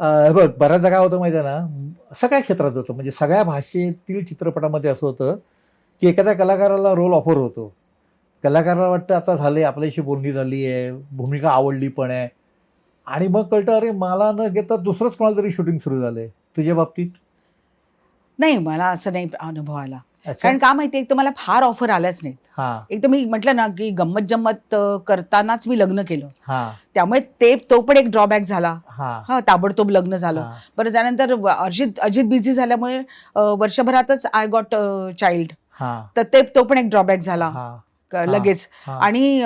बघ बऱ्याचदा काय होतं माहिती आहे ना, सगळ्या क्षेत्रात होतं म्हणजे सगळ्या भाषेतील चित्रपटामध्ये असं होतं, की एखाद्या कलाकाराला रोल ऑफर होतो. कलाकाराला वाटतं आता झाले आपल्याशी बोलणी झाली आहे, भूमिका आवडली पण आहे आणि मग कळतं अरे मला न घेता दुसरंच कोणाला तरी शूटिंग सुरू झालंय. तुझ्या बाबतीत? नाही, मला असं नाही अनुभव आला. अच्छा. कारण का माहिती आहे, एक तर मला फार ऑफर आल्याच नाहीत. हां, एक तर मी म्हटलं ना, की गंमत-जंमत करतानाच मी लग्न केलं. हां, त्यामुळे तो पण एक ड्रॉबॅक झाला. हां, हां, ताबडतोब लग्न झालं. हां, बरं त्यानंतर अजित बिझी झाल्यामुळे वर्षभरातच आय गॉट चाइल्ड. हां, तर तो पण एक ड्रॉबॅक झाला हां, हां, लगेच. हां, आणि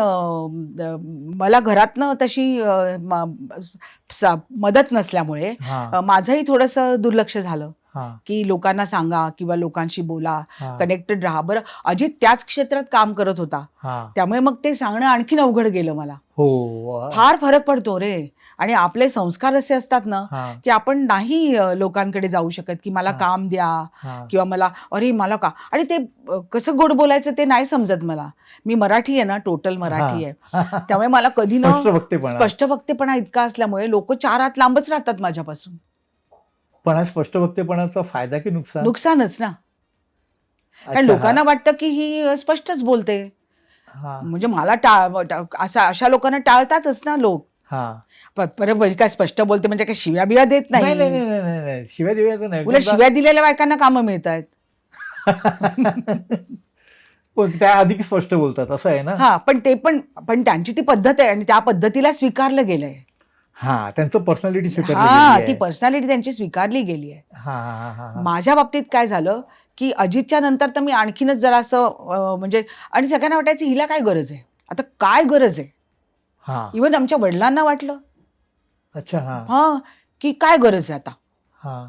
मला घरातनं तशी मदत नसल्यामुळे हां, माझंही थोडंसं दुर्लक्ष झालं. हां, की लोकांना सांगा किंवा लोकांशी बोला, हां, कनेक्टेड राहा. बरं अजित त्याच क्षेत्रात काम करत होता. हां. त्यामुळे मग ते सांगणं आणखीन अवघड गेलं मला. हो. फार फरक पडतो रे. आणि आपले संस्कार असे असतात ना, हां, की आपण नाही लोकांकडे जाऊ शकत, की मला हां, काम द्या हां, किंवा अरे मला का आणि ते कसं गोड बोलायचं ते नाही समजत मला. मी मराठी आहे ना, टोटल हां. मराठी आहे. त्यामुळे मला कधी ना स्पष्ट वक्तेपणा. स्पष्ट वक्तेपणा इतका असल्यामुळे लोकं 4 हात लांबच राहतात माझ्यापासून. पण हा स्पष्ट वक्तेपणाचा फायदा की नुकसान? नुकसानच ना. कारण अच्छा. हां, लोकांना वाटतं, की ही स्पष्टच बोलते. हां, म्हणजे मला अशा लोकांना टाळतातच ना लोक. हां. परत म्हणजे काय स्पष्ट बोलते म्हणजे काय शिव्या-बिव्या देत नाही, नाही, नाही. नाही, नाही, नाही, नाही. शिव्या-दिव्याचं नाही. उलट समजा शिव्या दिलेल्या बायकांना कामं मिळतायत. पण त्या अधिक स्पष्ट बोलतात असं आहे ना? हां, पण त्यांची ती पद्धत आहे आणि त्या पद्धतीला स्वीकारलं गेलंय. हां, त्यांचं पर्सनॅलिटी स्वीकारली गेली हां, ती आहे. पर्सनॅलिटी त्यांची स्वीकारली गेली आहे. हां, हां, हां, हां, हां. माझ्या बाबतीत काय झालं, की अजितच्या नंतर तर मी आणखीनच जरासं म्हणजे आणि सगळ्यांना वाटायचं हिला काय गरज आहे? आता काय गरज आहे? हां. इव्हन आमच्या वडिलांना वाटलं. अच्छा. हां, हां, की काय गरज आहे आता? हां,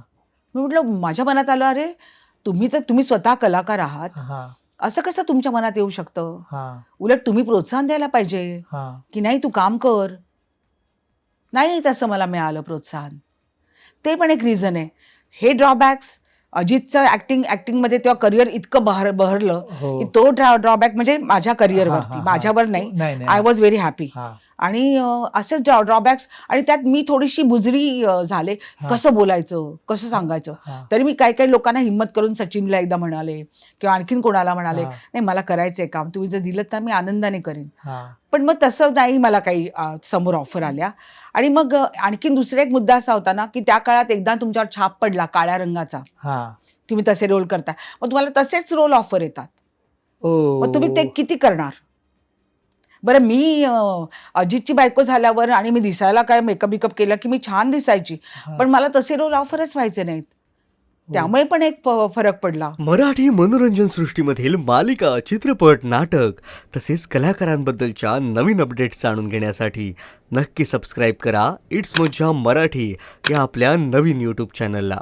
मी म्हटलं माझ्या मनात आलं, "अरे, तुम्ही स्वतः कलाकार आहात. हां, असं कसं तुमच्या मनात येऊ शकतं? हां, उलट तुम्ही प्रोत्साहन द्यायला पाहिजे, हां. की नाही तू काम कर." नाही तसं मला मिळालं प्रोत्साहन. ते पण एक रिझन आहे. हे ड्रॉबॅक्स अजितचं ॲक्टिंगमध्ये तेव्हा करियर इतकं बहरलं, हो. की तो ड्रॉबॅक म्हणजे माझ्या हां, करियरवरती, हां, हां. माझ्यावर नाही. नाही, नाही. आय हां, वॉज व्हेरी हॅपी. हां, आणि असेच ड्रॉबॅक्स आणि त्यात मी थोडीशी बुजरी झाले. हां, कसं बोलायचं? कसं हां, सांगायचं? हां, तरी मी काही-काही लोकांना हिम्मत करून सचिनला एकदा म्हणाले किंवा आणखीन कोणाला म्हणाले, हां, "नाही मला करायचंय काम. तुम्ही जर दिलत तर मी आनंदाने करेन." हां, पण मग तसं नाही मला काही समोर ऑफर आल्या. आणि मग आणखीन दुसरा एक मुद्दा असा होता ना, की त्या काळात एकदा तुमच्यावर छाप पडला काळ्या रंगाचा. हां. तुम्ही तसे रोल करताय. मग तुम्हाला तसेच रोल ऑफर येतात. मग तुम्ही ते ओह! किती करणार? बरं मी अजितची बायको झाल्यावर आणि मी दिसायला काय मेकअप-बिकअप केला, की मी छान दिसायची. हां. पण मला तसे रोल ऑफरच व्हायचे नाहीत. हो. त्यामुळे पण एक फरक पडला. मराठी मनोरंजन सृष्टीमधील मालिका, चित्रपट, नाटक तसेच कलाकारांबद्दलच्या नवीन अपडेट्स जाणून घेण्यासाठी नक्की सबस्क्राईब करा इट्स मज्जा मराठी या आपल्या नवीन यूट्यूब चॅनलला.